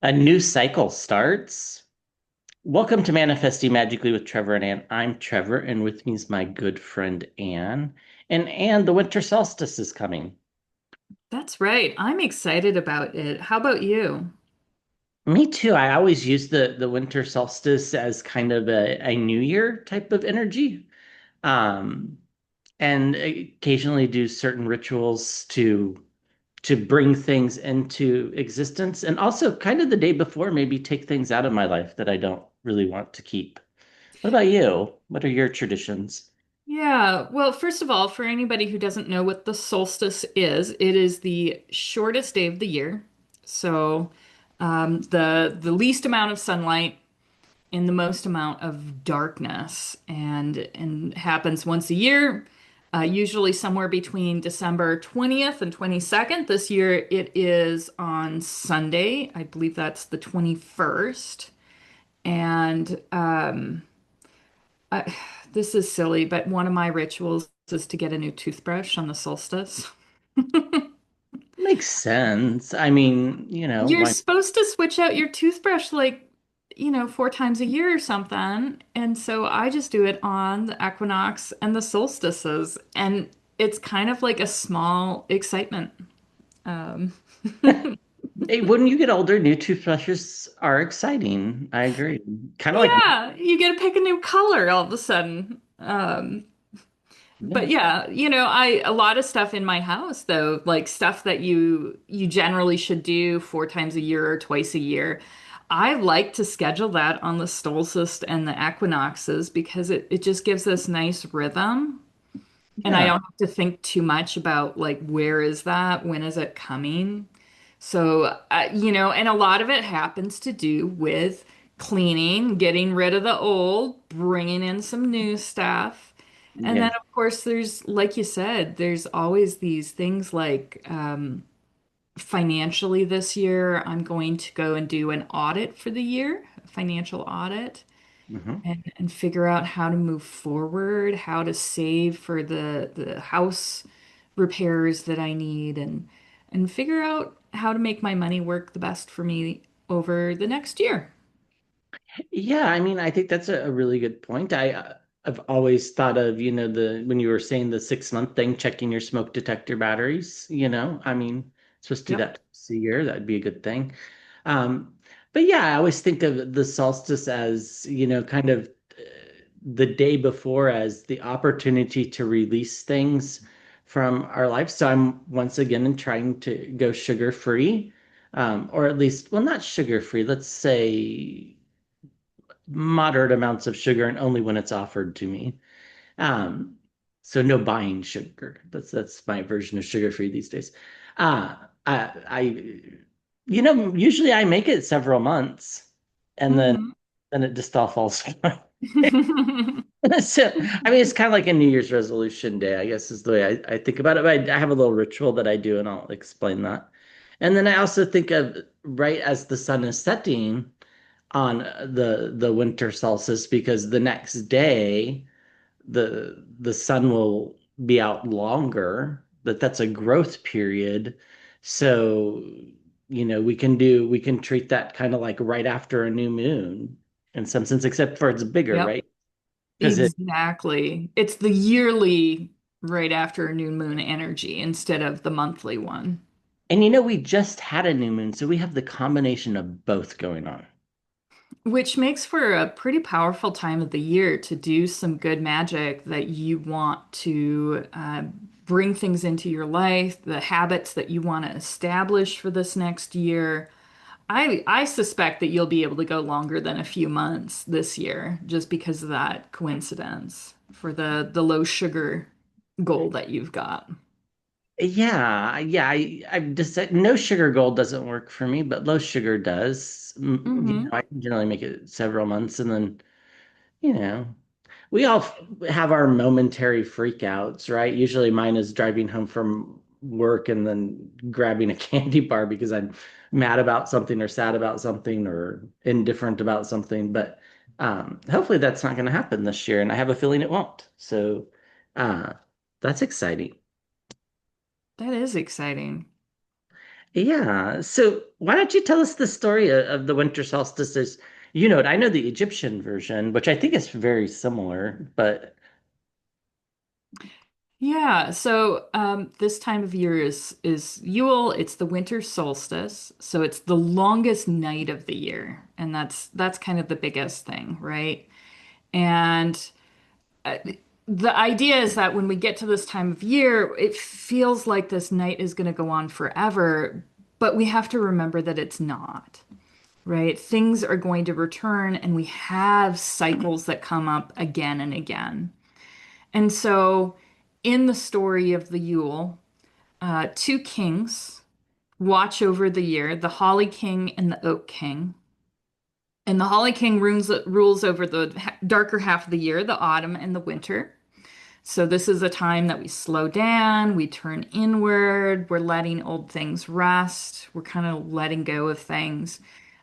A new cycle starts. Welcome to Manifesting Magically with Trevor and Ann. I'm Trevor, and with me is my good friend Ann. And Ann, the winter solstice is coming. That's right. I'm excited about it. How about you? Me too. I always use the winter solstice as kind of a New Year type of energy. Um, and occasionally do certain rituals to bring things into existence. And also kind of the day before, maybe take things out of my life that I don't really want to keep. What about you? What are your traditions? Yeah, well, first of all, for anybody who doesn't know what the solstice is, it is the shortest day of the year. So, the least amount of sunlight and the most amount of darkness, and happens once a year, usually somewhere between December 20th and 22nd. This year it is on Sunday. I believe that's the 21st. And I, this is silly, but one of my rituals is to get a new toothbrush on the solstice. Makes sense. I mean, You're why? supposed to switch out your toothbrush four times a year or something. And so I just do it on the equinox and the solstices. And it's kind of like a small excitement. Um, Hey, when you get older, new toothbrushes are exciting. I agree. Kind of like, yeah, you get to pick a new color all of a sudden. But yeah, yeah, I a lot of stuff in my house though, like stuff that you generally should do four times a year or twice a year. I like to schedule that on the solstice and the equinoxes because it just gives this nice rhythm. And I yeah, don't have to think too much about like where is that? When is it coming? So, and a lot of it happens to do with cleaning, getting rid of the old, bringing in some new stuff. And then, yeah, of course, there's, like you said, there's always these things like financially this year, I'm going to go and do an audit for the year, a financial audit hmm, and figure out how to move forward, how to save for the house repairs that I need and figure out how to make my money work the best for me over the next year. yeah. I mean, I think that's a really good point. I've always thought of, the when you were saying the 6 month thing, checking your smoke detector batteries. I mean, supposed to do Yep. that twice a year. That'd be a good thing. Um, but yeah, I always think of the solstice as, kind of the day before as the opportunity to release things from our life. So I'm once again trying to go sugar free, or at least, well, not sugar free, let's say moderate amounts of sugar and only when it's offered to me. Um, so no buying sugar. That's my version of sugar free these days. Uh, I usually I make it several months, and Mhm. then it just all falls apart. So, I mean, it's kind of like a New Year's resolution day, I guess is the way I think about it. But I have a little ritual that I do, and I'll explain that. And then I also think of right as the sun is setting on the winter solstice, because the next day the sun will be out longer, that's a growth period. So, we can treat that kind of like right after a new moon in some sense, except for it's bigger, Yep, right? Because it exactly. It's the yearly right after a new moon energy instead of the monthly one. and we just had a new moon, so we have the combination of both going on. Which makes for a pretty powerful time of the year to do some good magic that you want to bring things into your life, the habits that you want to establish for this next year. I suspect that you'll be able to go longer than a few months this year just because of that coincidence for the low sugar goal that you've got. Yeah, yeah. I've just said no sugar gold doesn't work for me, but low sugar does. Hmm. I can generally make it several months, and then you know, we all have our momentary freakouts, right? Usually mine is driving home from work and then grabbing a candy bar because I'm mad about something or sad about something or indifferent about something. But hopefully that's not going to happen this year, and I have a feeling it won't. So uh, that's exciting. That is exciting. Yeah. So why don't you tell us the story of the winter solstices? You know it. I know the Egyptian version, which I think is very similar, but Yeah, so this time of year is Yule. It's the winter solstice, so it's the longest night of the year, and that's kind of the biggest thing, right? And uh, the idea is that when we get to this time of year, it feels like this night is going to go on forever, but we have to remember that it's not, right? Things are going to return, and we have cycles that come up again and again. And so, in the story of the Yule, two kings watch over the year, the Holly King and the Oak King. And the Holly King rules over the darker half of the year, the autumn and the winter. So, this is a time that we slow down, we turn inward, we're letting old things rest, we're kind of letting go of things.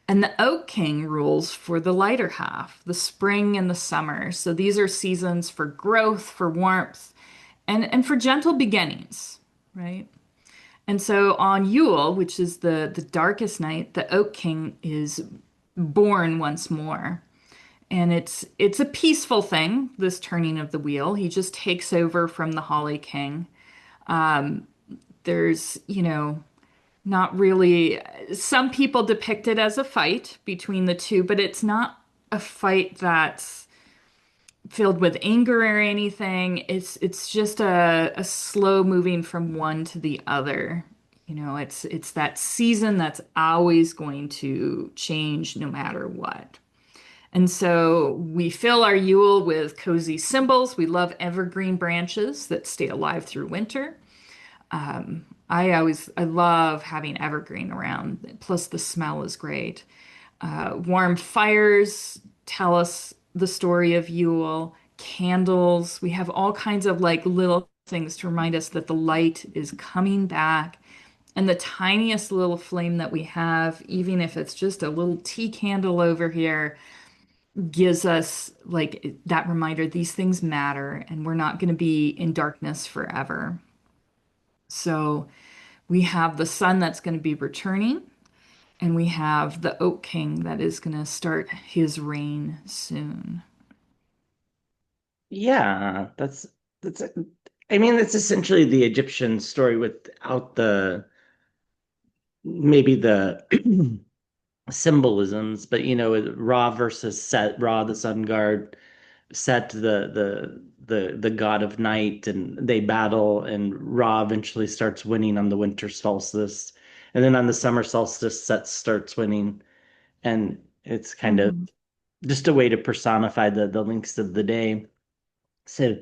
And the Oak King rules for the lighter half, the spring and the summer. So, these are seasons for growth, for warmth, and for gentle beginnings, right? And so on Yule, which is the darkest night, the Oak King is born once more. And it's a peaceful thing, this turning of the wheel. He just takes over from the Holly King. There's, not really, some people depict it as a fight between the two, but it's not a fight that's filled with anger or anything. It's just a slow moving from one to the other. It's that season that's always going to change no matter what. And so we fill our Yule with cozy symbols. We love evergreen branches that stay alive through winter. I love having evergreen around. Plus the smell is great. Warm fires tell us the story of Yule. Candles. We have all kinds of like little things to remind us that the light is coming back. And the tiniest little flame that we have, even if it's just a little tea candle over here, gives us like that reminder these things matter and we're not going to be in darkness forever. So we have the sun that's going to be returning. And we have the Oak King that is going to start his reign soon. yeah, that's I mean that's essentially the Egyptian story without the maybe the symbolisms, but Ra versus Set, Ra the sun god, Set the god of night, and they battle, and Ra eventually starts winning on the winter solstice, and then on the summer solstice, Set starts winning, and it's kind of Mhm. just a way to personify the links of the day. So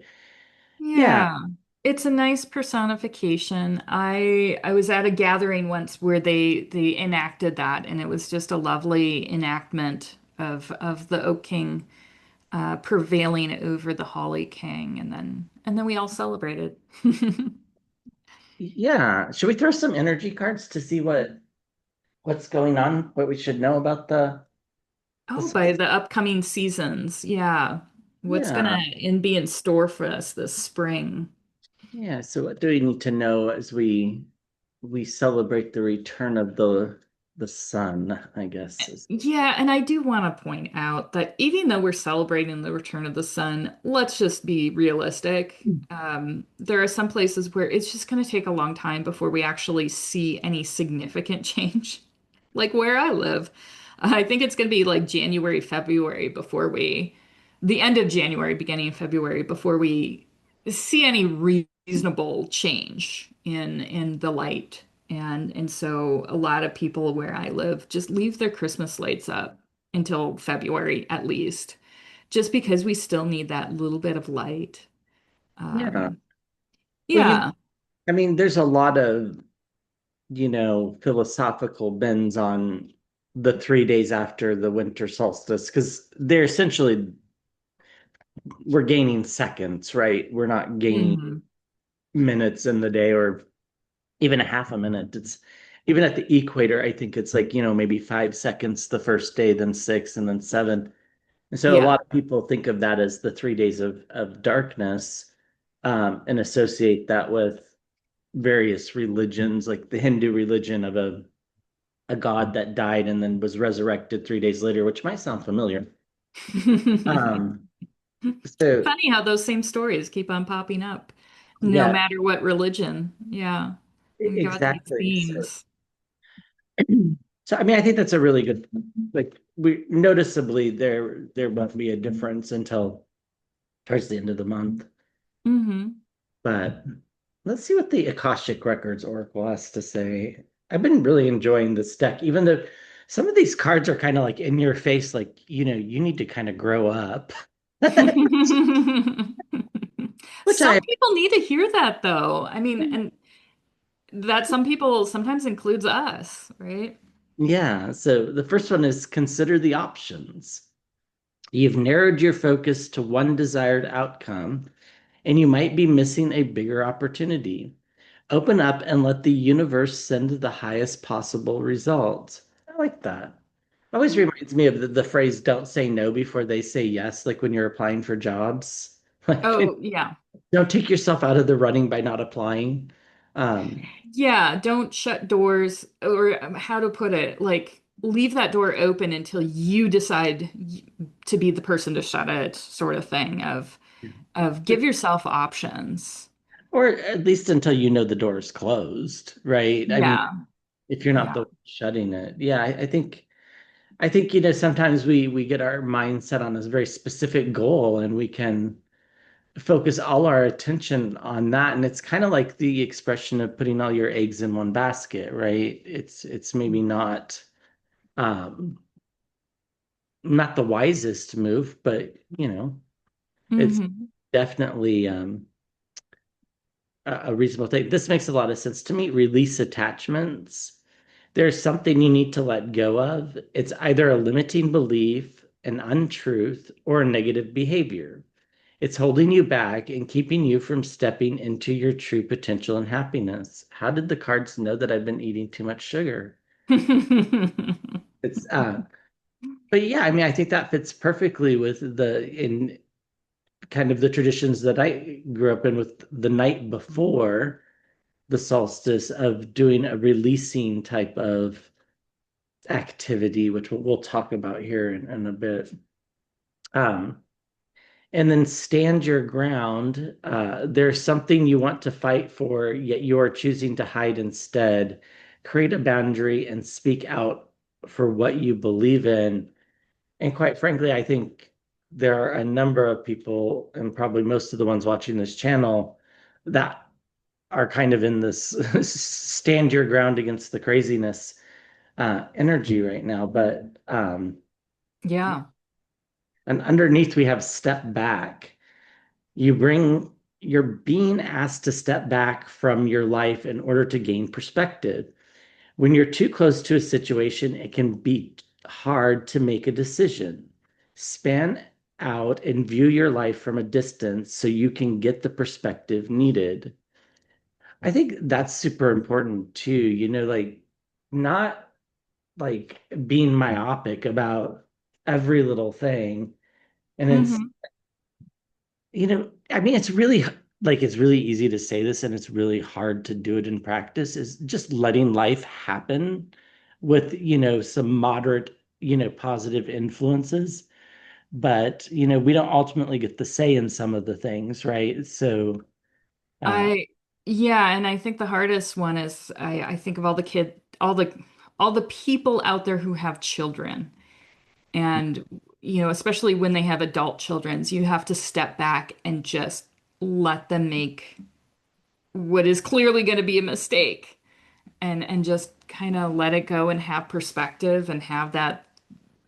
yeah, Yeah, it's a nice personification. I was at a gathering once where they enacted that, and it was just a lovely enactment of the Oak King prevailing over the Holly King, and then we all celebrated. yeah. Should we throw some energy cards to see what's going on, what we should know about the Oh, by solstice? the upcoming seasons, yeah. What's Yeah. be in store for us this spring? Yeah, so what do we need to know as we celebrate the return of the sun, I guess is Yeah, and I do want to point out that even though we're celebrating the return of the sun, let's just be realistic. There are some places where it's just going to take a long time before we actually see any significant change. Like where I live, I think it's going to be like January, February the end of January, beginning of February, before we see any reasonable change in the light. And so a lot of people where I live just leave their Christmas lights up until February at least, just because we still need that little bit of light. yeah. Um, Well, yeah. I mean, there's a lot of, philosophical bends on the 3 days after the winter solstice because they're essentially we're gaining seconds, right? We're not gaining Mhm. minutes in the day or even a half a minute. It's even at the equator, I think it's like, maybe 5 seconds the first day, then six, and then seven. And so a Yeah. lot of people think of that as the 3 days of darkness, and associate that with, various religions, like the Hindu religion of a god that died and then was resurrected 3 days later, which might sound familiar. Um, so Funny how those same stories keep on popping up, no yeah, matter what religion. Yeah. We've got these exactly. themes. So I mean, I think that's a really good, like we noticeably there won't be a difference until towards the end of the month. Hmm. But let's see what the Akashic Records Oracle has to say. I've been really enjoying this deck, even though some of these cards are kind of like in your face, like, you need to kind of grow up. Which Some I, people need to hear that though. I mean, and that some people sometimes includes us, right? yeah. So the first one is consider the options. You've narrowed your focus to one desired outcome, and you might be missing a bigger opportunity. Open up and let the universe send the highest possible result. I like that. Always reminds me of the phrase "don't say no before they say yes," like when you're applying for jobs. Like, Oh, yeah. don't take yourself out of the running by not applying. Um, Yeah, don't shut doors or how to put it, like leave that door open until you decide to be the person to shut it, sort of thing of give yourself options. or at least until you know the door is closed, right? I mean, Yeah. if you're not Yeah. the one shutting it, yeah, I think sometimes we get our mindset on this very specific goal, and we can focus all our attention on that, and it's kind of like the expression of putting all your eggs in one basket, right? It's maybe um not the wisest move, but it's Hmm. definitely a reasonable thing. This makes a lot of sense to me. Release attachments. There's something you need to let go of. It's either a limiting belief, an untruth, or a negative behavior. It's holding you back and keeping you from stepping into your true potential and happiness. How did the cards know that I've been eating too much sugar? It's but yeah, I mean, I think that fits perfectly with the in kind of the traditions that I grew up in with the night before the solstice of doing a releasing type of activity, which we'll talk about here in a bit. Um, and then stand your ground. There's something you want to fight for, yet you are choosing to hide instead. Create a boundary and speak out for what you believe in. And quite frankly, I think there are a number of people, and probably most of the ones watching this channel, that are kind of in this stand your ground against the craziness energy right now. But Yeah. and underneath we have step back. You're being asked to step back from your life in order to gain perspective. When you're too close to a situation, it can be hard to make a decision. Span out and view your life from a distance so you can get the perspective needed. I think that's super important too, like not like being myopic about every little thing. And it's Hmm. I mean, it's really easy to say this and it's really hard to do it in practice, is just letting life happen with, some moderate, positive influences. But, we don't ultimately get the say in some of the things, right? So, uh, I yeah, and I think the hardest one is I think of all the people out there who have children. And, especially when they have adult children, you have to step back and just let them make what is clearly going to be a mistake and just kind of let it go and have perspective and have that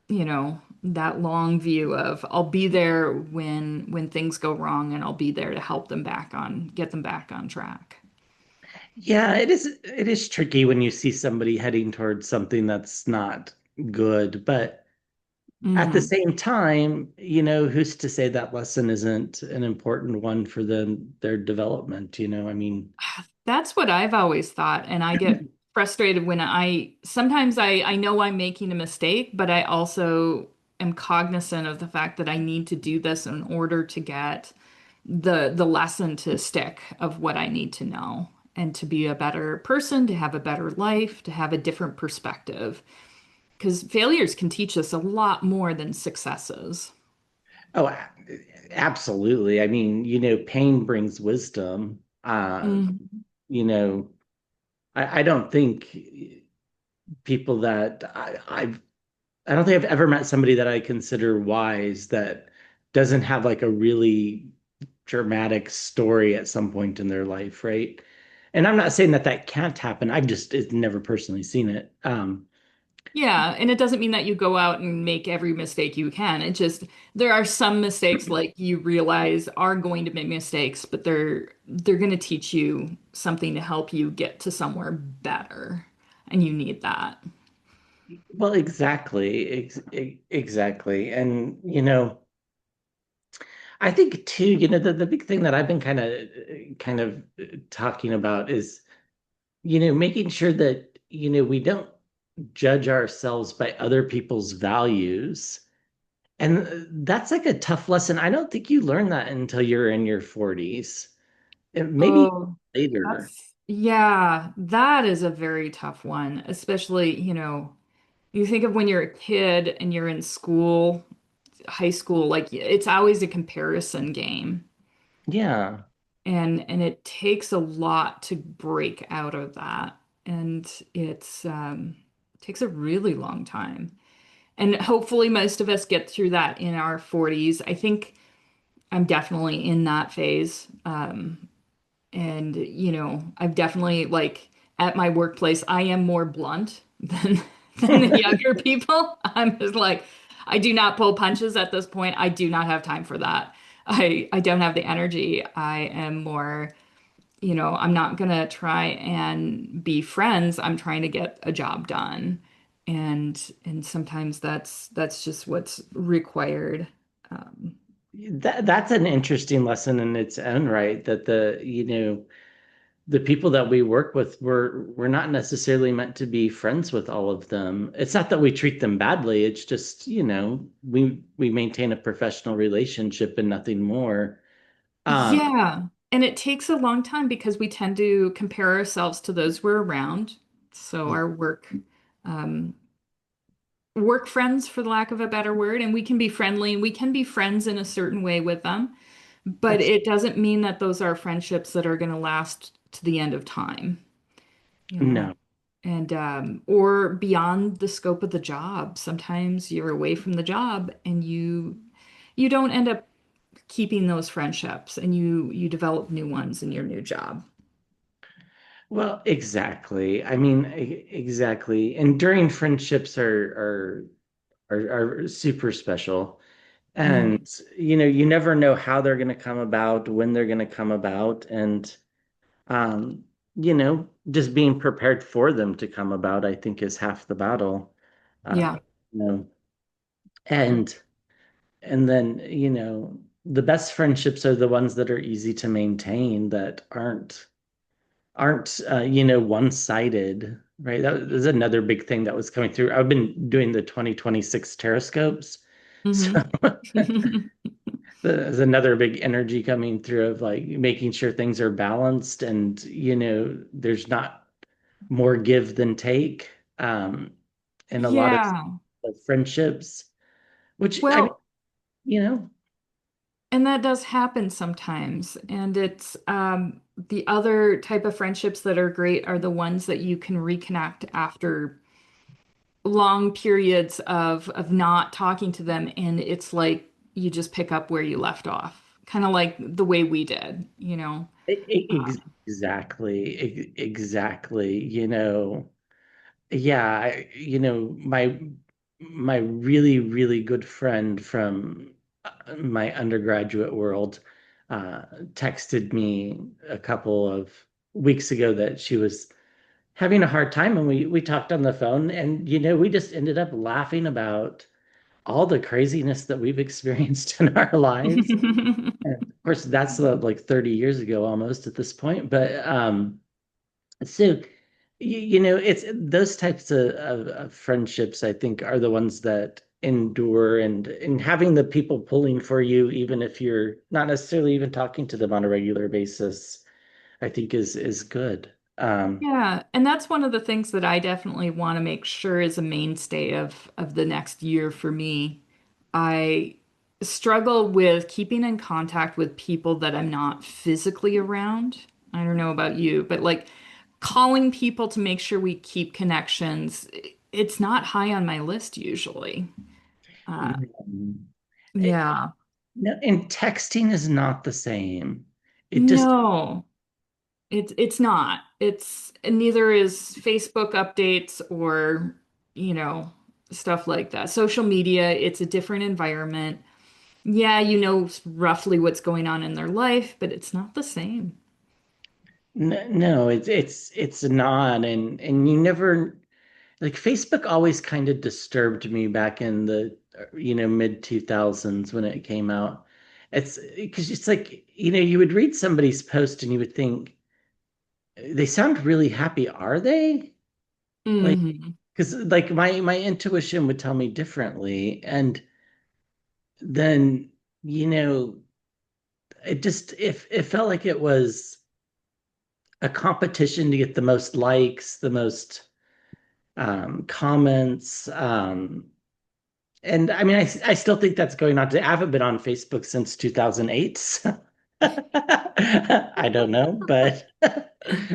long view of I'll be there when things go wrong and I'll be there to help them get them back on track. yeah, it is tricky when you see somebody heading towards something that's not good, but at the Hmm. same time, who's to say that lesson isn't an important one for their development, I mean, That's what I've always thought, and I get frustrated when sometimes I know I'm making a mistake, but I also am cognizant of the fact that I need to do this in order to get the lesson to stick of what I need to know. and to be a better person, to have a better life, to have a different perspective. Because failures can teach us a lot more than successes. Oh, absolutely. I mean, pain brings wisdom. Mhm. You know, I don't think people that I don't think I've ever met somebody that I consider wise that doesn't have like a really dramatic story at some point in their life, right? And I'm not saying that that can't happen. I've just it's never personally seen it. Yeah, and it doesn't mean that you go out and make every mistake you can. It just there are some mistakes like you realize are going to make mistakes, but they're going to teach you something to help you get to somewhere better. And you need that. Well, exactly. And I think too, the big thing that I've been kind of talking about is, making sure that, we don't judge ourselves by other people's values. And that's like a tough lesson. I don't think you learn that until you're in your 40s. And maybe Oh, later. yeah, that is a very tough one, especially, you think of when you're a kid and you're in school, high school, like it's always a comparison game. Yeah. And it takes a lot to break out of that. And it takes a really long time. And hopefully most of us get through that in our 40s. I think I'm definitely in that phase. And I've definitely like at my workplace, I am more blunt than than the younger people. I'm just like, I do not pull punches at this point. I do not have time for that. I don't have the energy. I am more, I'm not gonna try and be friends. I'm trying to get a job done. And sometimes that's just what's required. Um, That's an interesting lesson in its own right, that the people that we work with, we're not necessarily meant to be friends with all of them. It's not that we treat them badly. It's just, we maintain a professional relationship and nothing more. Um, Yeah. And it takes a long time because we tend to compare ourselves to those we're around. So our um, work friends, for the lack of a better word, and we can be friendly and we can be friends in a certain way with them, but abs- it doesn't mean that those are friendships that are going to last to the end of time, you know, no. and or beyond the scope of the job. Sometimes you're away from the job and you don't end up keeping those friendships and you develop new ones in your new job. Well, exactly. I mean, exactly. Enduring friendships are super special. And Mhm. you never know how they're going to come about, when they're going to come about, and just being prepared for them to come about, I think is half the battle. Uh, Yeah. you know, and and then, the best friendships are the ones that are easy to maintain, that aren't one-sided, right? That was another big thing that was coming through. I've been doing the 2026 teroscopes. So Hmm. there's another big energy coming through of like making sure things are balanced, and there's not more give than take, in a lot Yeah. of friendships, which I mean, Well, you know and that does happen sometimes. And it's the other type of friendships that are great are the ones that you can reconnect after long periods of not talking to them. And it's like you just pick up where you left off, kind of like the way we did. exactly, yeah, my really, really good friend from my undergraduate world texted me a couple of weeks ago that she was having a hard time, and we talked on the phone, and we just ended up laughing about all the craziness that we've experienced in our lives. And of course, that's like 30 years ago almost at this point, but so, it's those types of friendships, I think, are the ones that endure, and having the people pulling for you, even if you're not necessarily even talking to them on a regular basis, I think is good. Um, Yeah, and that's one of the things that I definitely want to make sure is a mainstay of the next year for me. I struggle with keeping in contact with people that I'm not physically around. I don't know about you, but like calling people to make sure we keep connections, it's not high on my list usually. Uh, it- yeah. no, and texting is not the same. It just No. It's not. It's neither is Facebook updates or, you know, stuff like that. Social media, it's a different environment. Yeah, you know roughly what's going on in their life, but it's not the same. no, it's not, and you never like Facebook always kind of disturbed me back in the mid 2000s when it came out. It's because it's like you would read somebody's post and you would think they sound really happy, are they? Like Hmm. because like my intuition would tell me differently, and then you know it felt like it was a competition to get the most likes, the most comments. And I mean, I still think that's going on today. I haven't been on Facebook since 2008. So I don't know, but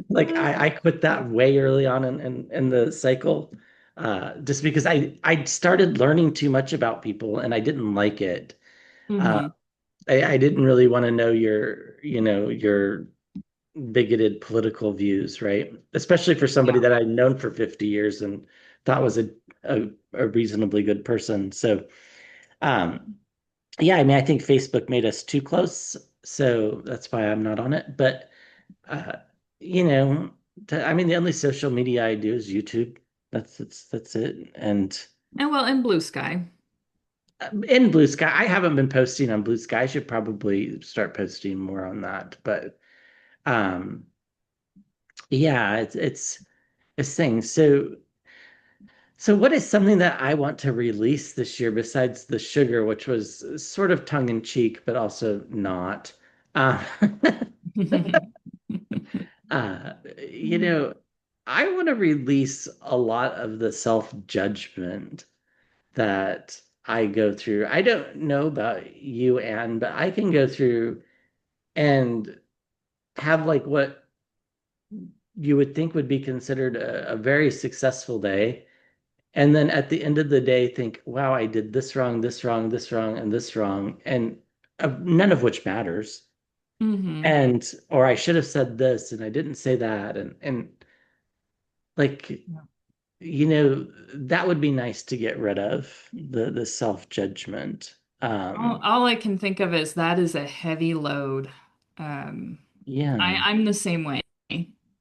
like I quit that way early on in the cycle, just because I started learning too much about people and I didn't like it. Uh, Hmm. I didn't really want to know your bigoted political views, right? Especially for somebody Yeah. that I'd known for 50 years and thought was a reasonably good person. So, um, yeah, I mean, I think Facebook made us too close, so that's why I'm not on it. But uh, you know, I mean, the only social media I do is YouTube. That's it. And And well, in Blue Sky. in Blue Sky, I haven't been posting on Blue Sky. I should probably start posting more on that. But um, yeah, it's things. So what is something that I want to release this year besides the sugar, which was sort of tongue in cheek, but also not? Uh, uh, you know, I want to release a lot of the self-judgment that I go through. I don't know about you, Anne, but I can go through and have like what you would think would be considered a very successful day. And then at the end of the day, think, wow, I did this wrong, this wrong, this wrong, and this wrong, and none of which matters. Hmm. And or I should have said this and I didn't say that, and like that would be nice to get rid of the self-judgment. All I can think of is that is a heavy load. Um, Yeah, I'm the same way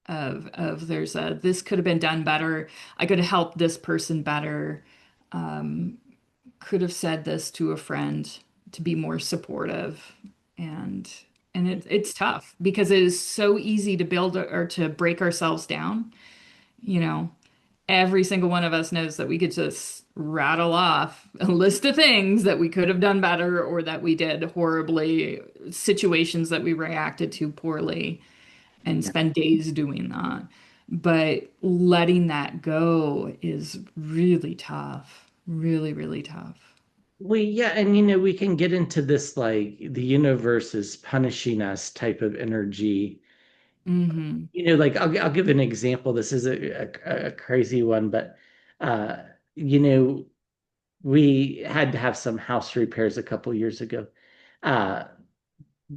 of there's a this could have been done better. I could have helped this person better. Um, could have said this to a friend to be more supportive. And it's tough because it is so easy to build or to break ourselves down. You know, every single one of us knows that we could just rattle off a list of things that we could have done better or that we did horribly, situations that we reacted to poorly and yeah. spend days doing that. But letting that go is really tough. Really, really tough. Yeah, and we can get into this like the universe is punishing us type of energy. Hmm. Like I'll give an example. This is a crazy one, but uh, you know, we had to have some house repairs a couple years ago uh,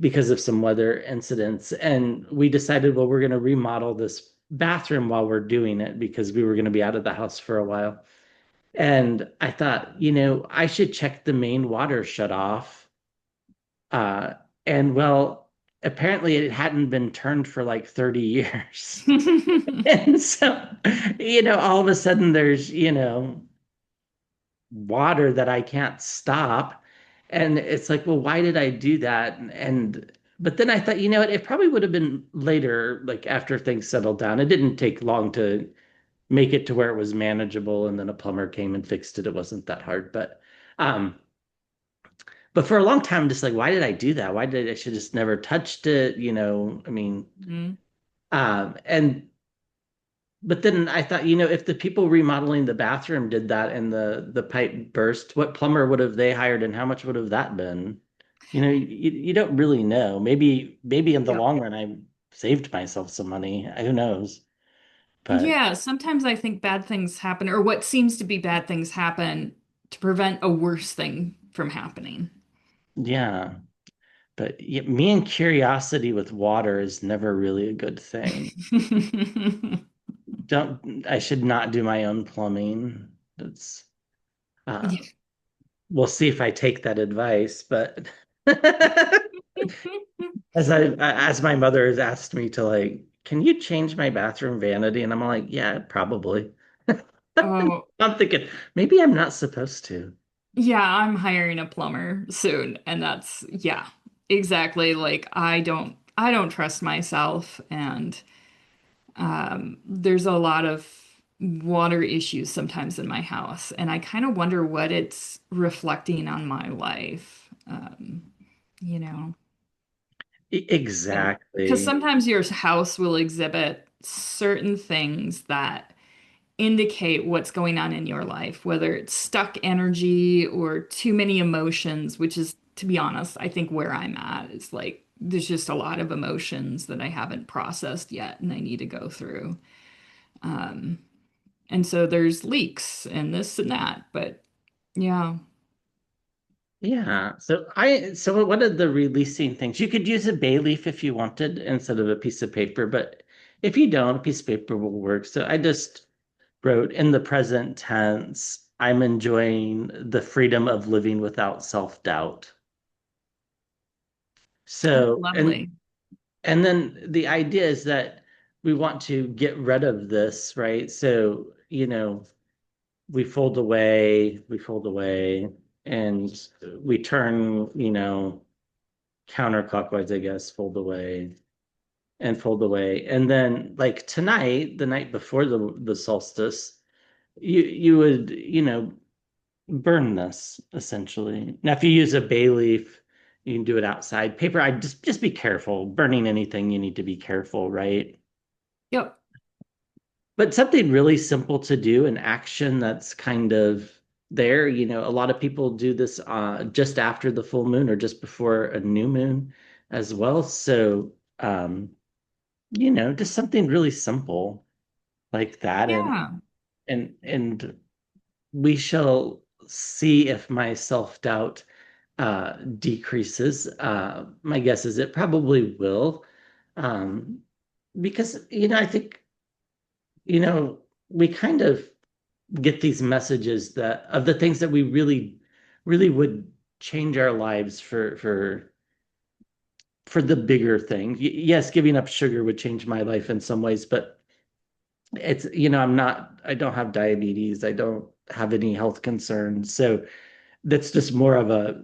because of some weather incidents, and we decided, well, we're going to remodel this bathroom while we're doing it because we were going to be out of the house for a while. And I thought, I should check the main water shut off. Uh, and well, apparently it hadn't been turned for like 30 years. And so, all of a sudden there's, water that I can't stop. And it's like, well, why did I do that? But then I thought, it probably would have been later, like after things settled down. It didn't take long to make it to where it was manageable, and then a plumber came and fixed it. It wasn't that hard. Um, but for a long time, I'm just like, why did I do that? Why did I should just never touched it? I mean, Hmm. and but then I thought, if the people remodeling the bathroom did that and the pipe burst, what plumber would have they hired and how much would have that been? You don't really know. Maybe in the Yep. long run I saved myself some money. Who knows? But Yeah, sometimes I think bad things happen, or what seems to be bad things happen to prevent a worse thing from happening. yeah, but yeah, me and curiosity with water is never really a good thing. Don't I should not do my own plumbing. That's uh Yeah. we'll see if I take that advice, but as my mother has asked me to like, can you change my bathroom vanity? And I'm like, yeah, probably. Oh, I'm thinking maybe I'm not supposed to. yeah, I'm hiring a plumber soon, and that's yeah, exactly. Like I don't trust myself, and there's a lot of water issues sometimes in my house, and I kind of wonder what it's reflecting on my life. You know, because Exactly. sometimes your house will exhibit certain things that indicate what's going on in your life, whether it's stuck energy or too many emotions, which is, to be honest, I think where I'm at is like there's just a lot of emotions that I haven't processed yet and I need to go through. Um, and so there's leaks and this and that, but yeah. Yeah. So one of the releasing things, you could use a bay leaf if you wanted instead of a piece of paper, but if you don't, a piece of paper will work. So I just wrote in the present tense, I'm enjoying the freedom of living without self-doubt. Oh, So, lovely. and then the idea is that we want to get rid of this, right? So, we fold away, and we turn, counterclockwise, I guess, fold away and fold away. And then like tonight, the night before the solstice, you would, burn this essentially. Now, if you use a bay leaf, you can do it outside. Paper, I just be careful. Burning anything, you need to be careful, right? Yep. But something really simple to do, an action that's kind of there. A lot of people do this just after the full moon or just before a new moon as well. So, just something really simple like that. And Yeah. and we shall see if my self-doubt decreases. My guess is it probably will. Um, because, I think, you know, we kind of get these messages that of the things that we really, really would change our lives for the bigger thing. Yes, giving up sugar would change my life in some ways, but it's, I don't have diabetes. I don't have any health concerns. So that's just more of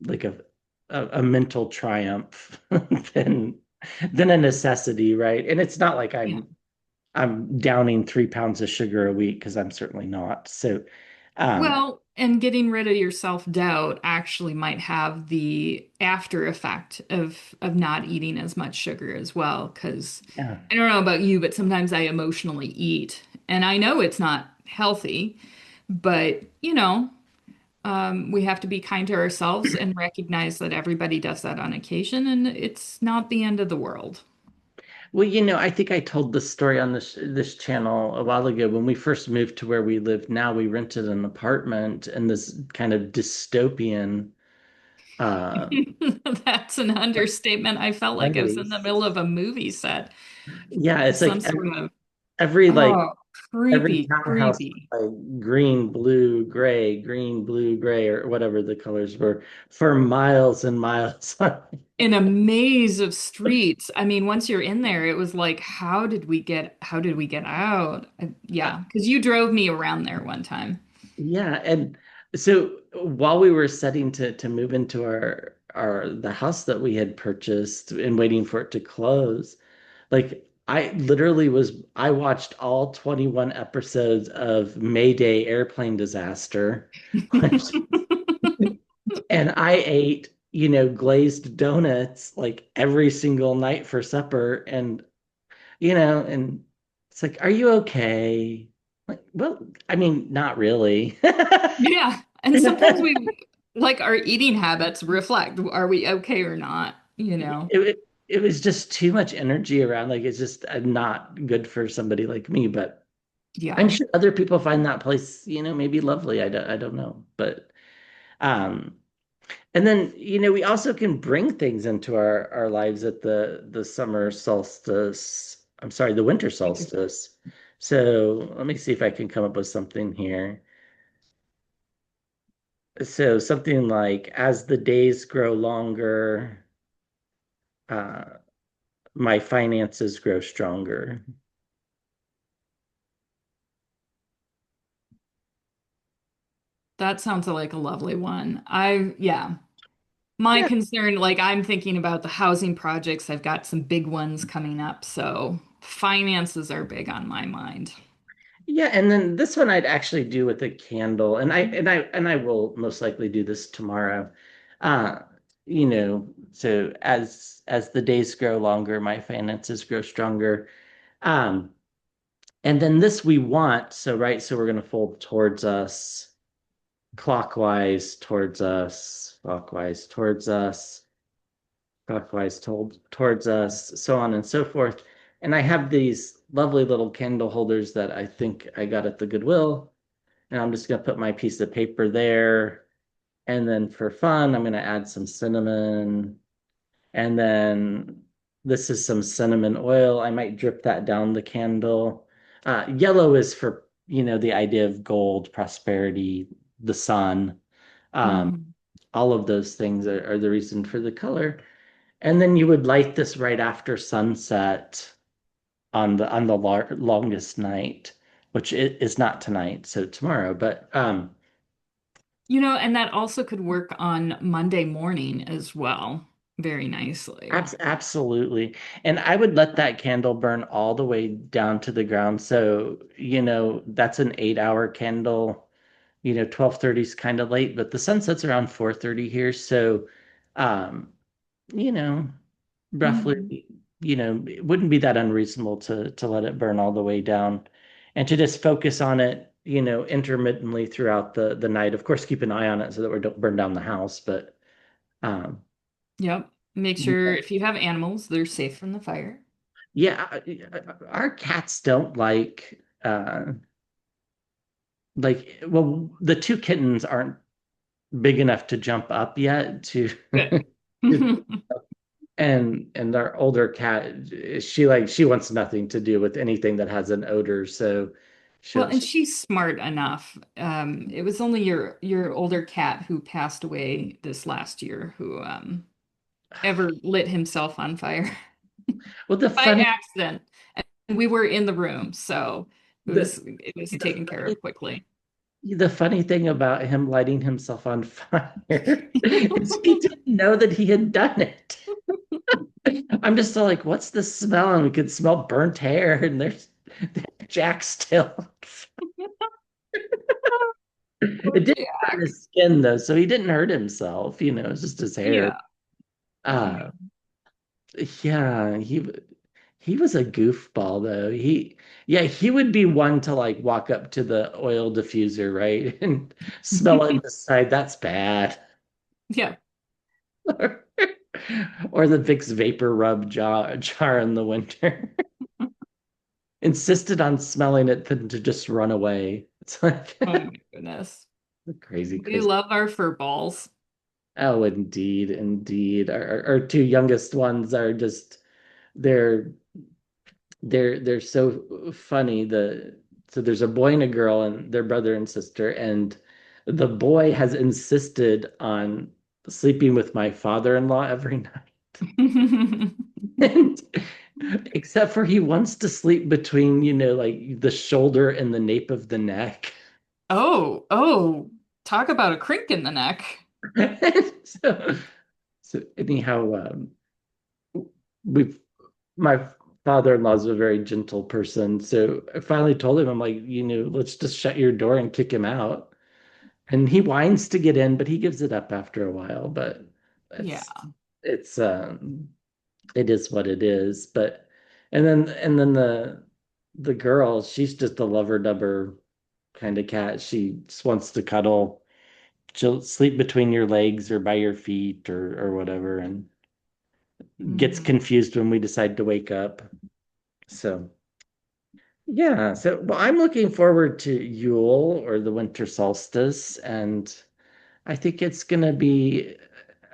like a mental triumph than than a necessity, right? And it's not like Yeah. I'm downing 3 pounds of sugar a week because I'm certainly not. So, um, Well, and getting rid of your self-doubt actually might have the after effect of not eating as much sugar as well. Because yeah. I don't know about you, but sometimes I emotionally eat, and I know it's not healthy, but we have to be kind to ourselves and recognize that everybody does that on occasion, and it's not the end of the world. Well, I think I told this story on this channel a while ago. When we first moved to where we live now, we rented an apartment in this kind of dystopian uh That's an understatement. I felt like I was in the place. middle of a movie set Yeah, with it's some like sort of, every like oh, every creepy, townhouse creepy. was like green, blue, gray, or whatever the colors were for miles and miles. In a maze of streets. I mean, once you're in there, it was like, how did we get out? Yeah, because you drove me around there one time. Yeah, and so while we were setting to move into our the house that we had purchased and waiting for it to close, like I watched all 21 episodes of Mayday Airplane Disaster. And I ate, glazed donuts like every single night for supper. And It's like, are you okay? Like, well, I mean, not really. Yeah. And sometimes we like our eating habits reflect, are we okay or not, you know? It was just too much energy around. Like, it's just not good for somebody like me. But I'm Yeah. sure other people find that place, maybe lovely. I don't know. But um, and then, we also can bring things into our lives at the summer solstice. I'm sorry, the winter solstice. So let me see if I can come up with something here. So something like as the days grow longer, uh, my finances grow stronger. That sounds like a lovely one. Yeah. My Yeah, concern, like I'm thinking about the housing projects. I've got some big ones coming up, so finances are big on my mind. yeah, and then this one I'd actually do with a candle, and I will most likely do this tomorrow. Uh, so as the days grow longer, my finances grow stronger. Um, and then this we want, so right, so we're gonna fold towards us, clockwise towards us, clockwise towards us, so on and so forth. And I have these lovely little candle holders that I think I got at the Goodwill. And I'm just gonna put my piece of paper there. And then for fun, I'm gonna add some cinnamon. And then this is some cinnamon oil. I might drip that down the candle. Yellow is for, the idea of gold, prosperity, the sun. Um, Mhm. all of those things are the reason for the color. And then you would light this right after sunset on the longest night, which is not tonight, so tomorrow. But And that also could work on Monday morning as well, very nicely. absolutely. And I would let that candle burn all the way down to the ground. So, that's an 8-hour candle. 12:30 is kind of late, but the sun sets around 4:30 here. So, um, you know, Mhm. roughly, it wouldn't be that unreasonable to let it burn all the way down and to just focus on it, intermittently throughout the night. Of course, keep an eye on it so that we don't burn down the house, but um Yep. Make sure if you have animals, they're safe from the fire. yeah, our cats don't well, the two kittens aren't big enough to jump up yet to Good. and our older cat, she wants nothing to do with anything that has an odor, so Well, she'll and she's smart enough. It was only your older cat who passed away this last year who ever lit himself on fire well the by funny accident. And we were in the room, so the it was the taken care funny of quickly. the funny thing about him lighting himself on fire is he didn't know that he had done it. I'm just so like, what's the smell? And we could smell burnt hair, and there's Jack still. Poor It didn't burn Jack. his skin though, so he didn't hurt himself. It's just his hair. Yeah. Uh, yeah, he was a goofball though. Yeah, he would be one to like walk up to the oil diffuser, right, and smell it and decide that's bad. Yeah. Or the Vicks Vapor Rub jar in the winter. Insisted on smelling it than to just run away. It's like Oh my goodness. crazy, We crazy. love our fur balls. Oh, indeed, indeed. Our two youngest ones are just they're they're so funny. So there's a boy and a girl, and they're brother and sister, and the boy has insisted on sleeping with my father-in-law every night. And except for he wants to sleep between, like the shoulder and the nape of the neck. Oh, oh, talk about a crink in the neck. So, so anyhow, we've my father-in-law is a very gentle person. So I finally told him, I'm like, let's just shut your door and kick him out. And he whines to get in, but he gives it up after a while. But Yeah. it's it is what it is. But and then the girl, she's just a lover dubber kind of cat. She just wants to cuddle. She'll sleep between your legs or by your feet or whatever, and gets Hmm. confused when we decide to wake up. So yeah, so well, I'm looking forward to Yule or the winter solstice, and I think it's going to be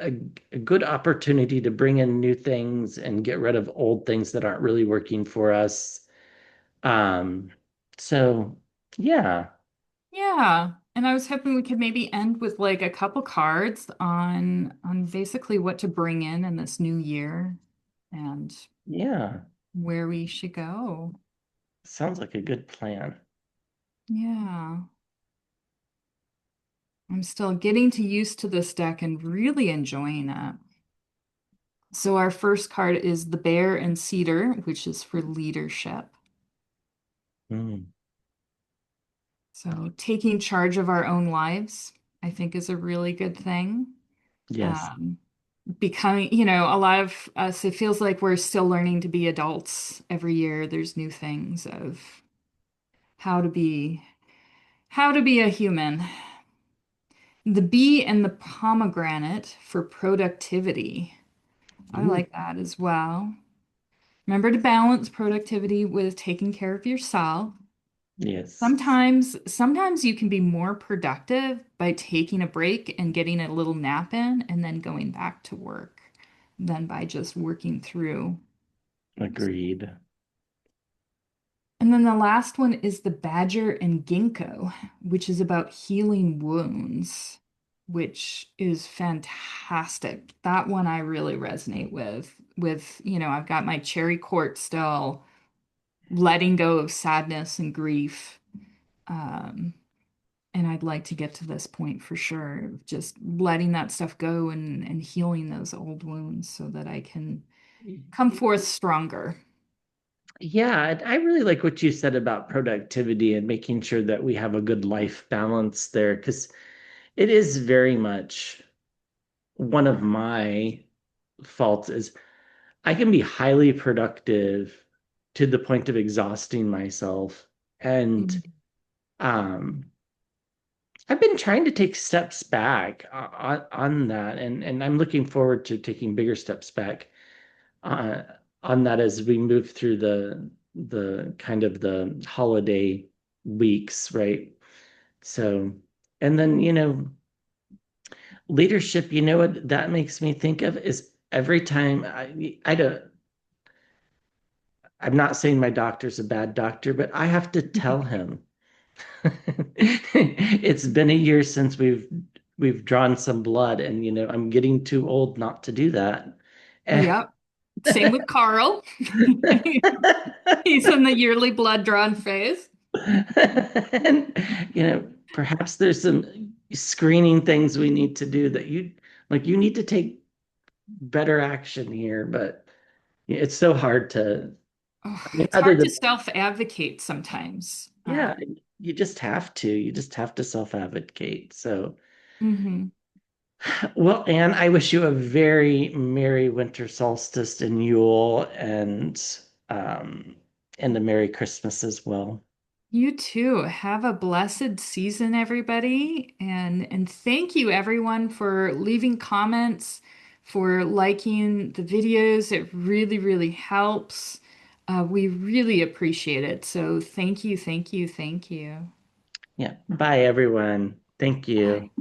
a, a good opportunity to bring in new things and get rid of old things that aren't really working for us. Um, so yeah, Yeah. And I was hoping we could maybe end with like a couple cards on basically what to bring in this new year and yeah, where we should go. sounds like a good plan. Yeah. I'm still getting to used to this deck and really enjoying it. So our first card is the Bear and Cedar, which is for leadership. Mm, So taking charge of our own lives, I think is a really good thing. yes. Um, Becoming, a lot of us, it feels like we're still learning to be adults every year. There's new things of how to be, how to be a human. The bee and the pomegranate for productivity. I Ooh, like that as well. Remember to balance productivity with taking care of yourself. yes. Sometimes you can be more productive by taking a break and getting a little nap in and then going back to work than by just working through. Agreed. And then the last one is the badger and ginkgo, which is about healing wounds, which is fantastic. That one I really resonate with. I've got my cherry court still, letting go of sadness and grief. Um, and I'd like to get to this point for sure, of just letting that stuff go and healing those old wounds so that I can come forth stronger. Yeah, and I really like what you said about productivity and making sure that we have a good life balance there, because it is very much one of my faults is I can be highly productive to the point of exhausting myself. And Mhm. um, I've been trying to take steps back on that, and I'm looking forward to taking bigger steps back uh, on that as we move through the kind of the holiday weeks, right? So, and then leadership. You know what that makes me think of is every time I don't. I'm not saying my doctor's a bad doctor, but I have to tell him it's been a year since we've drawn some blood, and I'm getting too old not to do that. And, Yep. Same with Carl. He's in the yearly blood drawn phase. and perhaps there's some screening things we need to do that you need to take better action here, but it's so hard to, Oh, I mean, it's other hard to than, self-advocate sometimes. yeah, you just have to self-advocate. So Mhm. well, Anne, I wish you a very merry winter solstice and Yule, um and a Merry Christmas as well. You too. Have a blessed season, everybody. And thank you everyone for leaving comments, for liking the videos. It really, really helps. We really appreciate it. So thank you, thank you, thank you. Yeah. Bye, everyone. Thank you. Bye.